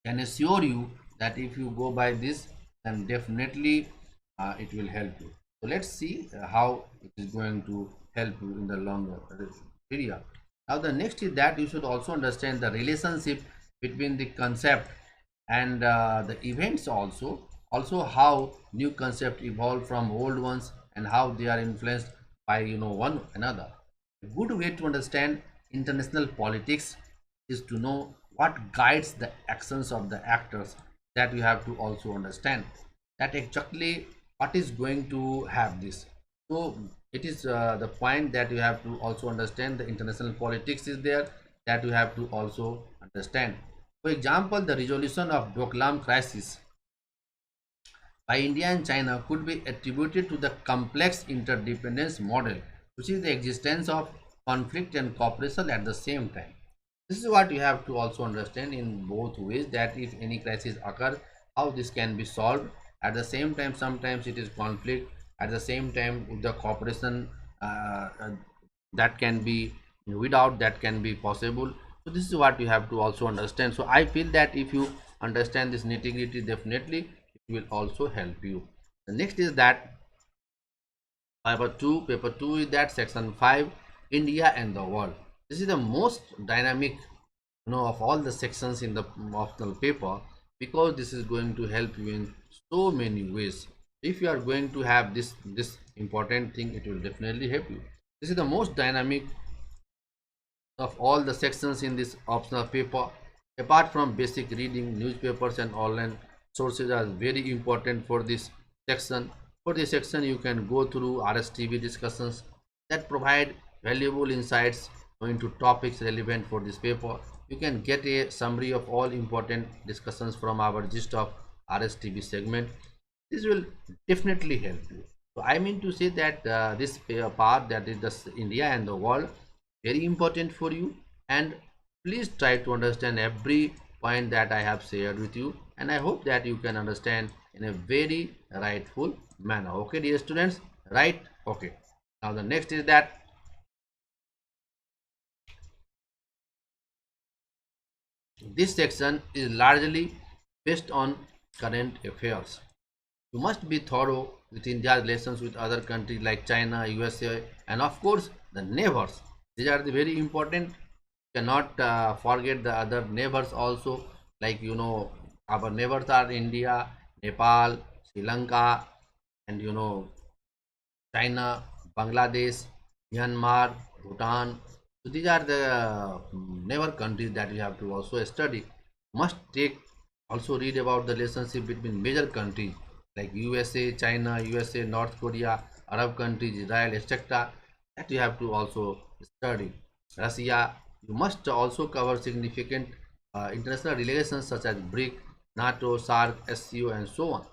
can assure you that if you go by this, then definitely it will help you. So let's see how it is going to help you in the longer period. Now the next is that you should also understand the relationship between the concept and the events, also how new concept evolve from old ones and how they are influenced by one another. A good way to understand international politics is to know what guides the actions of the actors. That you have to also understand that exactly what is going to have this. So it is the point that you have to also understand the international politics is there, that you have to also understand. For example, the resolution of Doklam crisis by India and China could be attributed to the complex interdependence model, which is the existence of conflict and cooperation at the same time. This is what you have to also understand in both ways, that if any crisis occurs, how this can be solved. At the same time, sometimes it is conflict. At the same time, with the cooperation that can be without that can be possible. So this is what you have to also understand. So I feel that if you understand this nitty gritty, definitely it will also help you. The next is that paper 2 is that section 5, India and the world. This is the most dynamic of all the sections in the of the paper, because this is going to help you in so many ways. If you are going to have this important thing, it will definitely help you. This is the most dynamic of all the sections in this optional paper. Apart from basic reading, newspapers and online sources are very important for this section. For this section, you can go through RSTV discussions that provide valuable insights into topics relevant for this paper. You can get a summary of all important discussions from our gist of RSTV segment. This will definitely help you. So I mean to say that this part, that is the India and the world, very important for you, and please try to understand every point that I have shared with you, and I hope that you can understand in a very rightful manner. Okay dear students, right? Okay, now the next is that this section is largely based on current affairs. You must be thorough with India's relations with other countries like China, USA, and of course the neighbors. These are the very important. Cannot forget the other neighbors also. Like our neighbors are India, Nepal, Sri Lanka, and China, Bangladesh, Myanmar, Bhutan. So these are the neighbor countries that you have to also study. Must take also read about the relationship between major countries like USA, China, USA, North Korea, Arab countries, Israel, etc. That you have to also study. Russia. You must also cover significant international relations such as BRIC, NATO, SARC, SCO, and so on.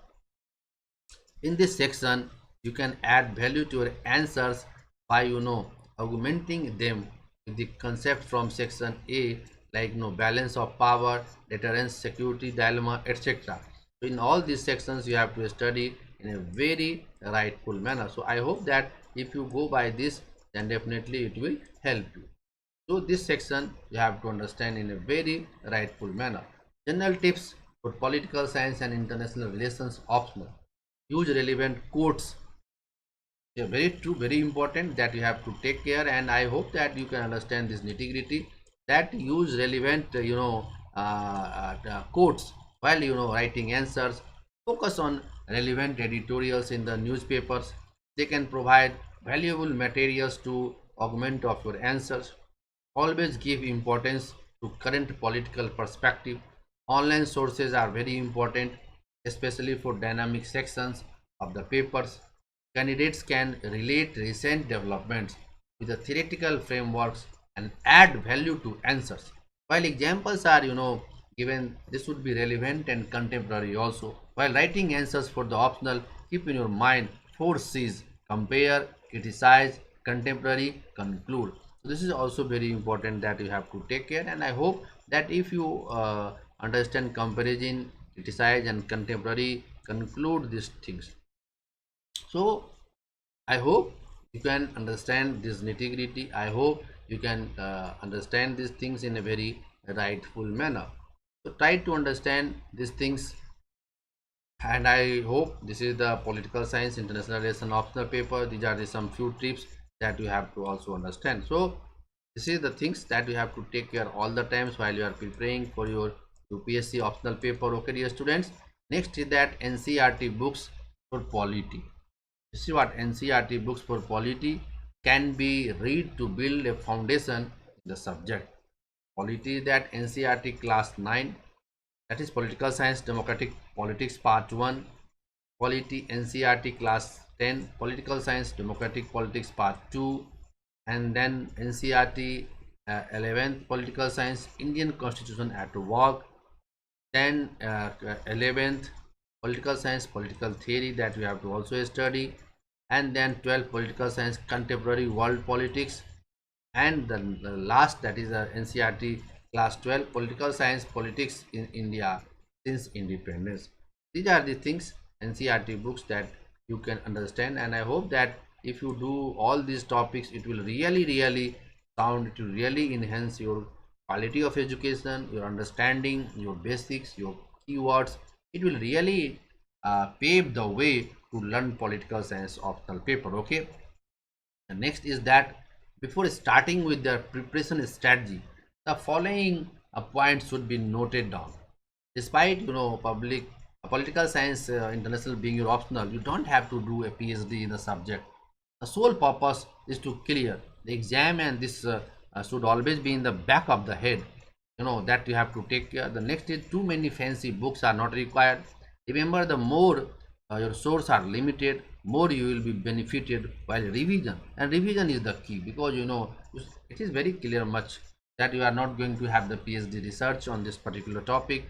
In this section, you can add value to your answers by augmenting them with the concept from section A, like balance of power, deterrence, security dilemma, etc. So in all these sections, you have to study in a very rightful manner. So I hope that if you go by this, then definitely it will help you. So this section you have to understand in a very rightful manner. General tips for political science and international relations optional. Use relevant quotes. Yeah, very true, very important that you have to take care, and I hope that you can understand this nitty-gritty, that use relevant quotes while writing answers. Focus on relevant editorials in the newspapers. They can provide valuable materials to augment of your answers. Always give importance to current political perspective. Online sources are very important, especially for dynamic sections of the papers. Candidates can relate recent developments with the theoretical frameworks and add value to answers. While examples are, given, this would be relevant and contemporary also. While writing answers for the optional, keep in your mind 4 C's: compare, criticize, contemporary, conclude. So this is also very important that you have to take care, and I hope that if you understand comparison, criticize, and contemporary, conclude these things. So I hope you can understand this nitty gritty. I hope you can understand these things in a very rightful manner. So try to understand these things, and I hope this is the political science international relation optional paper. These are the some few tips that you have to also understand. So this is the things that you have to take care all the times while you are preparing for your UPSC optional paper. Okay, dear students. Next is that NCERT books for polity. You see what NCERT books for polity can be read to build a foundation in the subject. Polity, that NCERT class 9, that is political science democratic politics part 1. Polity NCERT class 10, political science democratic politics part 2. And then NCERT 11th, political science Indian constitution at work. Then 11th, political science political theory, that we have to also study. And then 12th, political science contemporary world politics. And the last, that is NCERT class 12, political science politics in India since independence. These are the things, NCERT books, that you can understand, and I hope that if you do all these topics, it will really sound, it will really enhance your quality of education, your understanding, your basics, your keywords. It will really pave the way to learn political science optional paper. Okay, and next is that before starting with the preparation strategy, the following points should be noted down. Despite political science international being your optional, you don't have to do a PhD in the subject. The sole purpose is to clear the exam, and this should always be in the back of the head, that you have to take care. The next is, too many fancy books are not required. Remember, the more your source are limited, more you will be benefited while revision, and revision is the key, because it is very clear much that you are not going to have the PhD research on this particular topic.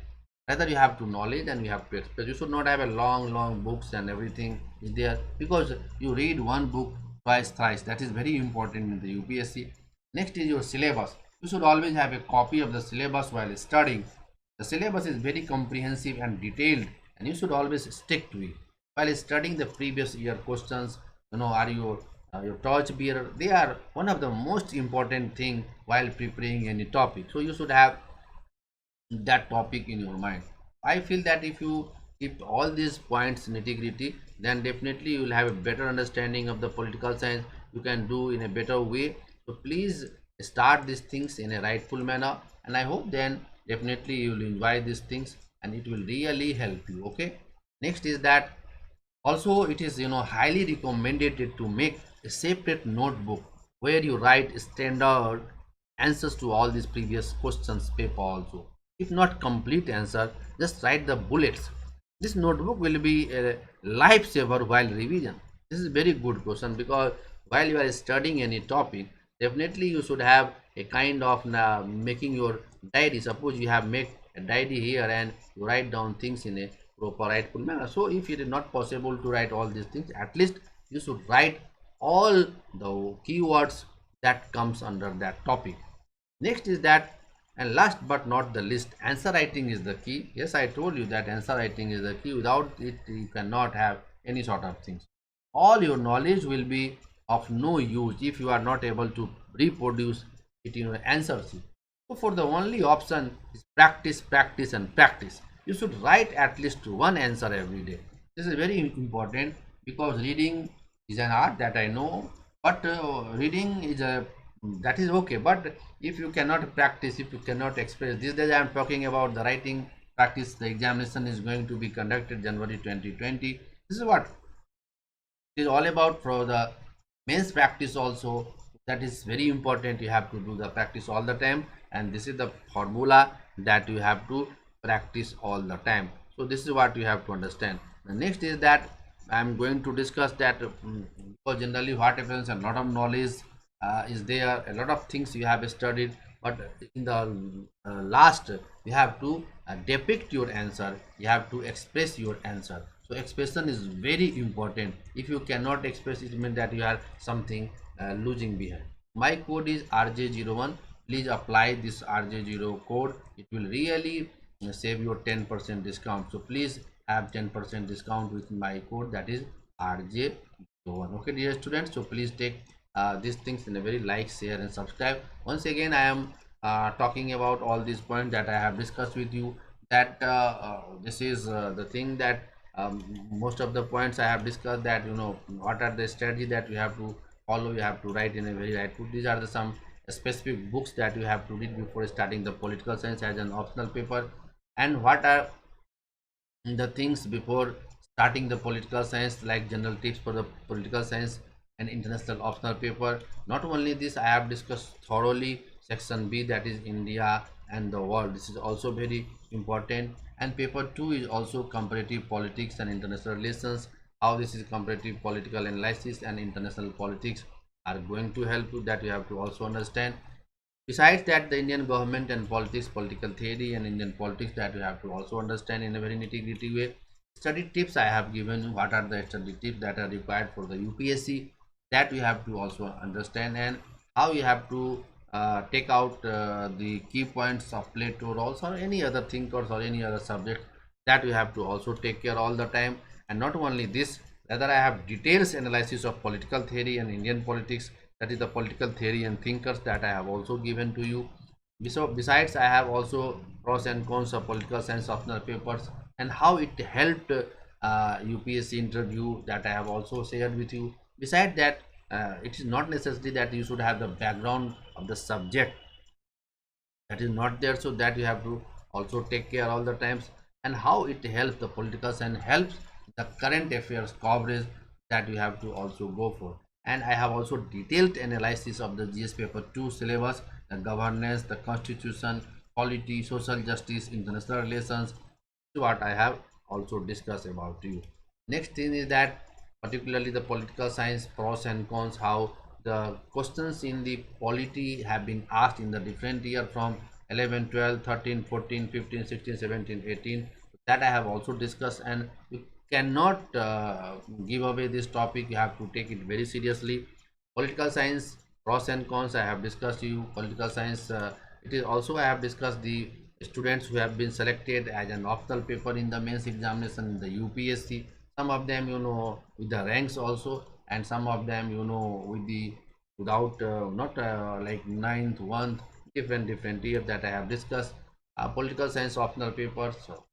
Rather, you have to knowledge and you have to express. You should not have a long books and everything is there, because you read one book twice thrice. That is very important in the UPSC. Next is your syllabus. You should always have a copy of the syllabus while studying. The syllabus is very comprehensive and detailed, and you should always stick to it while studying. The previous year questions, are your torch bearer. They are one of the most important thing while preparing any topic. So you should have that topic in your mind. I feel that if you keep all these points nitty gritty, then definitely you will have a better understanding of the political science. You can do in a better way. So please start these things in a rightful manner, and I hope then definitely you will enjoy these things and it will really help you. Okay, next is that also it is highly recommended to make a separate notebook where you write standard answers to all these previous questions paper also. If not complete answer, just write the bullets. This notebook will be a lifesaver while revision. This is very good question, because while you are studying any topic, definitely you should have a kind of making your diary. Suppose you have made a diary here and you write down things in a proper rightful manner. So if it is not possible to write all these things, at least you should write all the keywords that comes under that topic. Next is that, and last but not the least, answer writing is the key. Yes, I told you that answer writing is the key. Without it, you cannot have any sort of things. All your knowledge will be of no use if you are not able to reproduce it in your answer sheet. So for the only option is practice, practice and practice. You should write at least one answer every day. This is very important because reading is an art, that I know, but reading is a, that is okay, but if you cannot practice, if you cannot express, these days I am talking about the writing practice. The examination is going to be conducted January 2020. This is what it is all about. For the mains practice also, that is very important. You have to do the practice all the time, and this is the formula that you have to practice all the time. So this is what you have to understand. The next is that I am going to discuss that because generally what happens, a lot of knowledge is there, a lot of things you have studied, but in the last you have to depict your answer, you have to express your answer. So expression is very important. If you cannot express, it means that you are something losing behind. My code is RJ01. Please apply this RJ0 code. It will really save your 10% discount. So please have 10% discount with my code, that is RJ01. Okay dear students, so please take these things in a very like, share and subscribe. Once again I am talking about all these points that I have discussed with you, that this is the thing that most of the points I have discussed, that you know what are the strategy that you have to follow. You have to write in a very right. These are the some specific books that you have to read before starting the political science as an optional paper, and what are the things before starting the political science, like general tips for the political science and international optional paper. Not only this, I have discussed thoroughly section B, that is India and the world. This is also very important. And paper 2 is also comparative politics and international relations. How this is comparative political analysis and international politics are going to help you, that you have to also understand. Besides that, the Indian government and politics, political theory and Indian politics, that you have to also understand in a very nitty-gritty way. Study tips I have given. What are the study tips that are required for the UPSC, that you have to also understand, and how you have to take out the key points of Plato or also any other thinkers or any other subject, that you have to also take care all the time. And not only this, rather I have details analysis of political theory and Indian politics, that is the political theory and thinkers, that I have also given to you. So besides, I have also pros and cons of political science optional papers and how it helped UPSC interview, that I have also shared with you. Besides that, it is not necessary that you should have the background of the subject, that is not there, so that you have to also take care all the times. And how it helps the political and helps the current affairs coverage, that you have to also go for. And I have also detailed analysis of the GS paper 2 syllabus, the governance, the constitution, polity, social justice, international relations, what I have also discussed about you. Next thing is that particularly the political science pros and cons, how the questions in the polity have been asked in the different year from 11, 12, 13, 14, 15, 16, 17, 18, that I have also discussed. And you cannot give away this topic, you have to take it very seriously. Political science pros and cons I have discussed you. Political science, it is also I have discussed the students who have been selected as an optional paper in the mains examination in the UPSC. Some of them, you know, with the ranks also, and some of them, you know, with the without not like ninth, one, different year, that I have discussed. Political science optional papers, so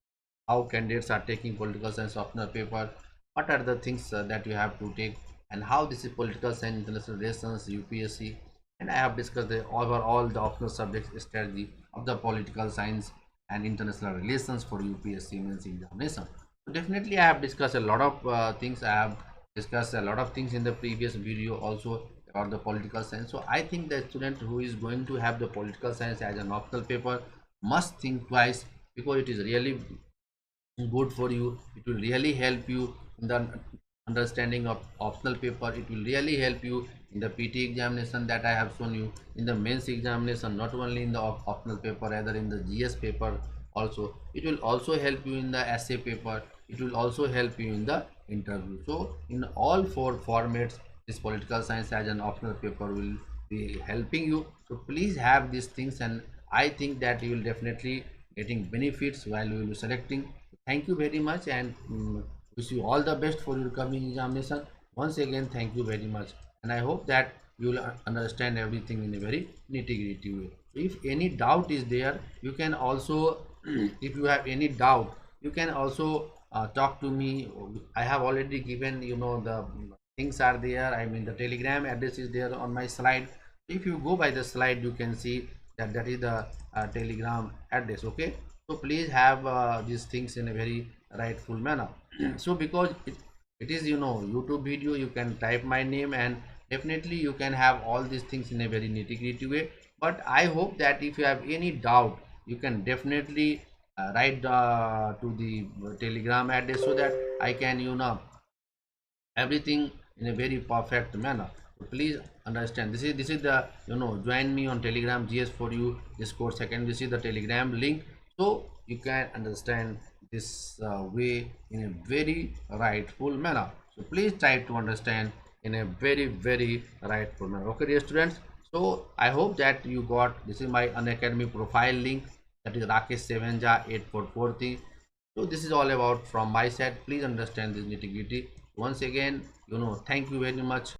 how candidates are taking political science optional paper, what are the things that you have to take, and how this is political science, international relations, UPSC. And I have discussed the overall the optional subjects strategy of the political science and international relations for UPSC mains examination. So definitely I have discussed a lot of things. I have discussed a lot of things in the previous video also about the political science. So I think the student who is going to have the political science as an optional paper must think twice, because it is really good for you. It will really help you in the understanding of optional paper. It will really help you in the PT examination that I have shown you, in the mains examination, not only in the optional paper, rather in the GS paper also. It will also help you in the essay paper. It will also help you in the interview. So in all four formats, this political science as an optional paper will be helping you. So please have these things, and I think that you will definitely getting benefits while you will be selecting. Thank you very much, and wish you all the best for your coming examination. Once again, thank you very much, and I hope that you will understand everything in a very nitty-gritty way. So if any doubt is there, you can also if you have any doubt, you can also talk to me. I have already given, you know, the things are there. I mean, the Telegram address is there on my slide. If you go by the slide, you can see that that is the Telegram address. Okay, so please have these things in a very rightful manner. So because it is, you know, YouTube video, you can type my name, and definitely you can have all these things in a very nitty-gritty way. But I hope that if you have any doubt, you can definitely write to the Telegram address, so that I can, you know, everything in a very perfect manner. So please understand, this is the, you know, join me on Telegram GS for you Discord second. This is the Telegram link, so you can understand this way in a very rightful manner. So please try to understand in a very rightful manner. Okay, dear students, so I hope that you got, this is my Unacademy profile link, that is Rakesh Sevenja 8443. So this is all about from my side. Please understand this nitty gritty. Once again, you know, thank you very much.